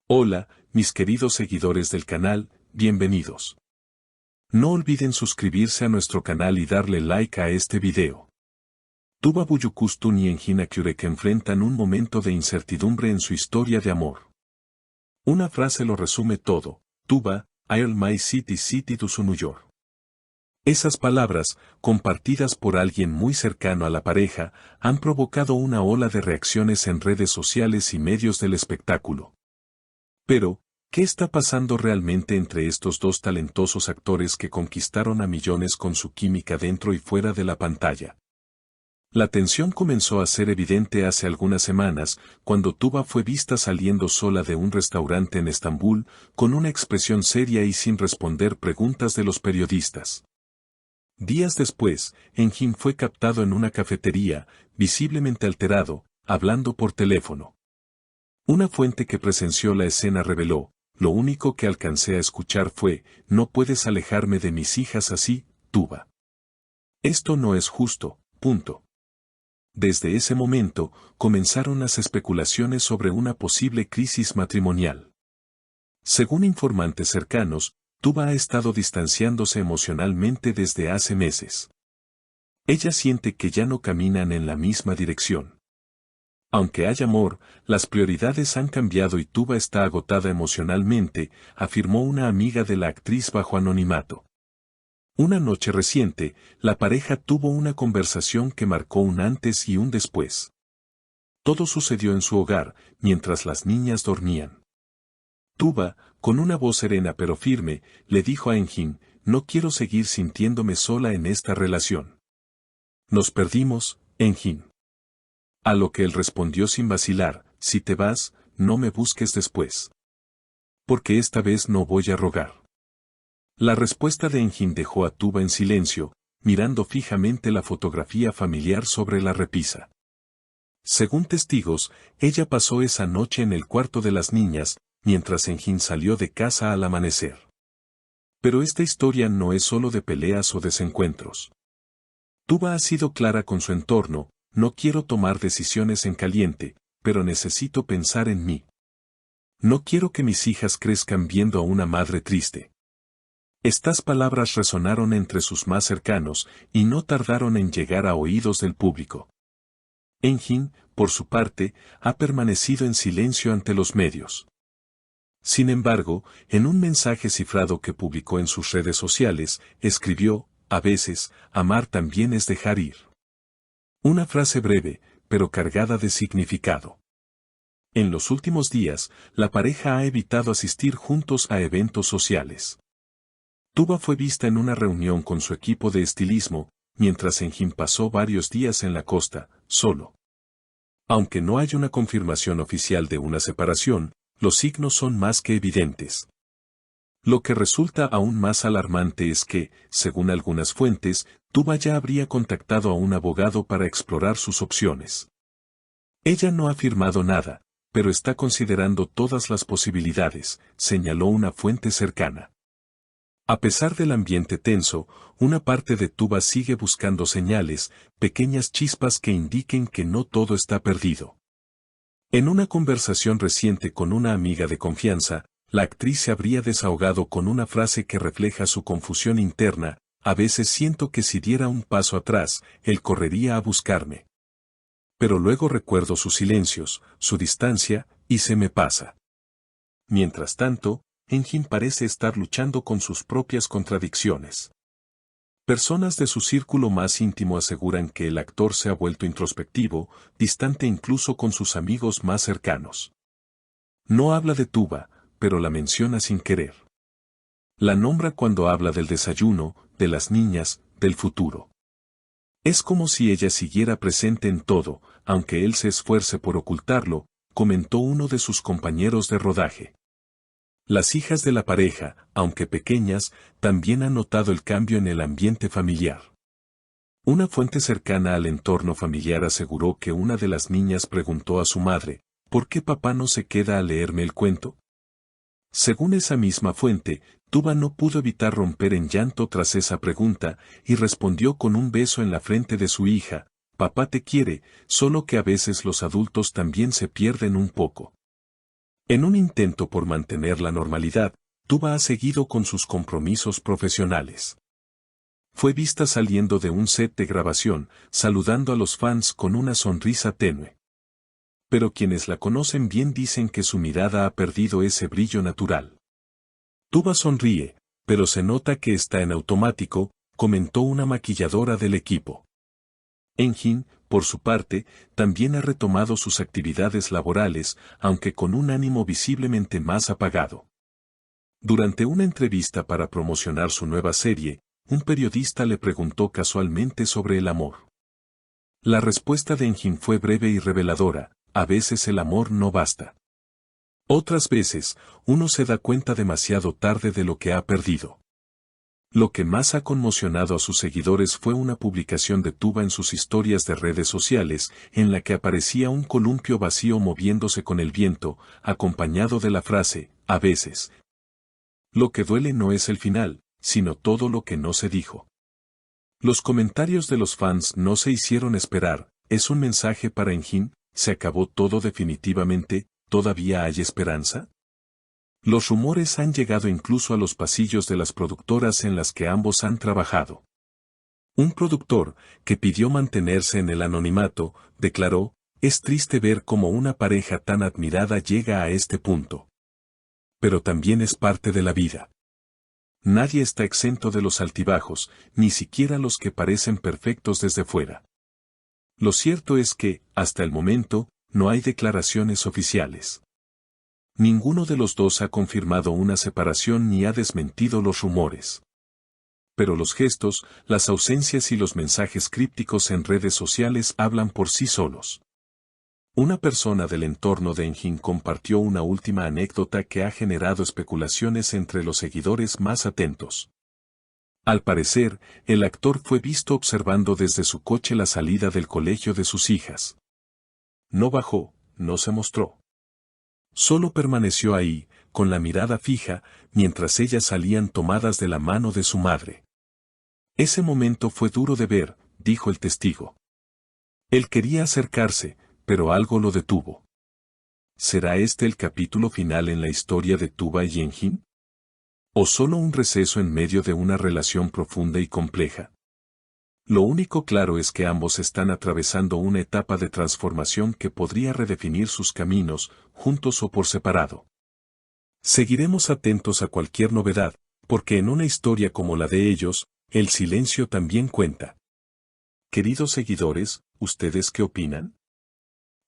Hola, mis queridos seguidores del canal, bienvenidos. No olviden suscribirse a nuestro canal y darle like a este video. Tuba Büyüküstün y Engin Akyürek enfrentan un momento de incertidumbre en su historia de amor. Una frase lo resume todo: Tuba, I'll my city to su New York. Esas palabras, compartidas por alguien muy cercano a la pareja, han provocado una ola de reacciones en redes sociales y medios del espectáculo. Pero, ¿qué está pasando realmente entre estos dos talentosos actores que conquistaron a millones con su química dentro y fuera de la pantalla? La tensión comenzó a ser evidente hace algunas semanas, cuando Tuba fue vista saliendo sola de un restaurante en Estambul, con una expresión seria y sin responder preguntas de los periodistas. Días después, Engin fue captado en una cafetería, visiblemente alterado, hablando por teléfono. Una fuente que presenció la escena reveló: lo único que alcancé a escuchar fue: no puedes alejarme de mis hijas así, Tuba. Esto no es justo, punto. Desde ese momento, comenzaron las especulaciones sobre una posible crisis matrimonial. Según informantes cercanos, Tuba ha estado distanciándose emocionalmente desde hace meses. Ella siente que ya no caminan en la misma dirección. Aunque hay amor, las prioridades han cambiado y Tuba está agotada emocionalmente, afirmó una amiga de la actriz bajo anonimato. Una noche reciente, la pareja tuvo una conversación que marcó un antes y un después. Todo sucedió en su hogar, mientras las niñas dormían. Tuba, con una voz serena pero firme, le dijo a Engin: no quiero seguir sintiéndome sola en esta relación. Nos perdimos, Engin. A lo que él respondió sin vacilar: si te vas, no me busques después. Porque esta vez no voy a rogar. La respuesta de Engin dejó a Tuba en silencio, mirando fijamente la fotografía familiar sobre la repisa. Según testigos, ella pasó esa noche en el cuarto de las niñas, mientras Engin salió de casa al amanecer. Pero esta historia no es solo de peleas o desencuentros. Tuba ha sido clara con su entorno: no quiero tomar decisiones en caliente, pero necesito pensar en mí. No quiero que mis hijas crezcan viendo a una madre triste. Estas palabras resonaron entre sus más cercanos, y no tardaron en llegar a oídos del público. Engin, por su parte, ha permanecido en silencio ante los medios. Sin embargo, en un mensaje cifrado que publicó en sus redes sociales, escribió: a veces, amar también es dejar ir. Una frase breve, pero cargada de significado. En los últimos días, la pareja ha evitado asistir juntos a eventos sociales. Tuba fue vista en una reunión con su equipo de estilismo, mientras Engin pasó varios días en la costa, solo. Aunque no hay una confirmación oficial de una separación, los signos son más que evidentes. Lo que resulta aún más alarmante es que, según algunas fuentes, Tuba ya habría contactado a un abogado para explorar sus opciones. Ella no ha firmado nada, pero está considerando todas las posibilidades, señaló una fuente cercana. A pesar del ambiente tenso, una parte de Tuba sigue buscando señales, pequeñas chispas que indiquen que no todo está perdido. En una conversación reciente con una amiga de confianza, la actriz se habría desahogado con una frase que refleja su confusión interna: a veces siento que si diera un paso atrás, él correría a buscarme. Pero luego recuerdo sus silencios, su distancia, y se me pasa. Mientras tanto, Engin parece estar luchando con sus propias contradicciones. Personas de su círculo más íntimo aseguran que el actor se ha vuelto introspectivo, distante incluso con sus amigos más cercanos. No habla de Tuba, pero la menciona sin querer. La nombra cuando habla del desayuno, de las niñas, del futuro. Es como si ella siguiera presente en todo, aunque él se esfuerce por ocultarlo, comentó uno de sus compañeros de rodaje. Las hijas de la pareja, aunque pequeñas, también han notado el cambio en el ambiente familiar. Una fuente cercana al entorno familiar aseguró que una de las niñas preguntó a su madre: ¿por qué papá no se queda a leerme el cuento? Según esa misma fuente, Tuba no pudo evitar romper en llanto tras esa pregunta, y respondió con un beso en la frente de su hija: papá te quiere, solo que a veces los adultos también se pierden un poco. En un intento por mantener la normalidad, Tuba ha seguido con sus compromisos profesionales. Fue vista saliendo de un set de grabación, saludando a los fans con una sonrisa tenue. Pero quienes la conocen bien dicen que su mirada ha perdido ese brillo natural. Tuba sonríe, pero se nota que está en automático, comentó una maquilladora del equipo. Enjin, por su parte, también ha retomado sus actividades laborales, aunque con un ánimo visiblemente más apagado. Durante una entrevista para promocionar su nueva serie, un periodista le preguntó casualmente sobre el amor. La respuesta de Enjin fue breve y reveladora: a veces el amor no basta. Otras veces, uno se da cuenta demasiado tarde de lo que ha perdido. Lo que más ha conmocionado a sus seguidores fue una publicación de Tuba en sus historias de redes sociales, en la que aparecía un columpio vacío moviéndose con el viento, acompañado de la frase, a veces. Lo que duele no es el final, sino todo lo que no se dijo. Los comentarios de los fans no se hicieron esperar: ¿es un mensaje para Enjin? ¿Se acabó todo definitivamente? ¿Todavía hay esperanza? Los rumores han llegado incluso a los pasillos de las productoras en las que ambos han trabajado. Un productor, que pidió mantenerse en el anonimato, declaró: es triste ver cómo una pareja tan admirada llega a este punto. Pero también es parte de la vida. Nadie está exento de los altibajos, ni siquiera los que parecen perfectos desde fuera. Lo cierto es que, hasta el momento, no hay declaraciones oficiales. Ninguno de los dos ha confirmado una separación ni ha desmentido los rumores. Pero los gestos, las ausencias y los mensajes crípticos en redes sociales hablan por sí solos. Una persona del entorno de Enjin compartió una última anécdota que ha generado especulaciones entre los seguidores más atentos. Al parecer, el actor fue visto observando desde su coche la salida del colegio de sus hijas. No bajó, no se mostró. Solo permaneció ahí, con la mirada fija, mientras ellas salían tomadas de la mano de su madre. Ese momento fue duro de ver, dijo el testigo. Él quería acercarse, pero algo lo detuvo. ¿Será este el capítulo final en la historia de Tuba y Enjin? ¿O solo un receso en medio de una relación profunda y compleja? Lo único claro es que ambos están atravesando una etapa de transformación que podría redefinir sus caminos, juntos o por separado. Seguiremos atentos a cualquier novedad, porque en una historia como la de ellos, el silencio también cuenta. Queridos seguidores, ¿ustedes qué opinan?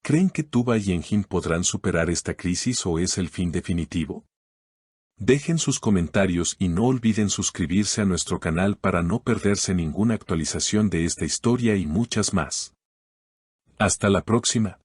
¿Creen que Tuba y Enjin podrán superar esta crisis o es el fin definitivo? Dejen sus comentarios y no olviden suscribirse a nuestro canal para no perderse ninguna actualización de esta historia y muchas más. Hasta la próxima.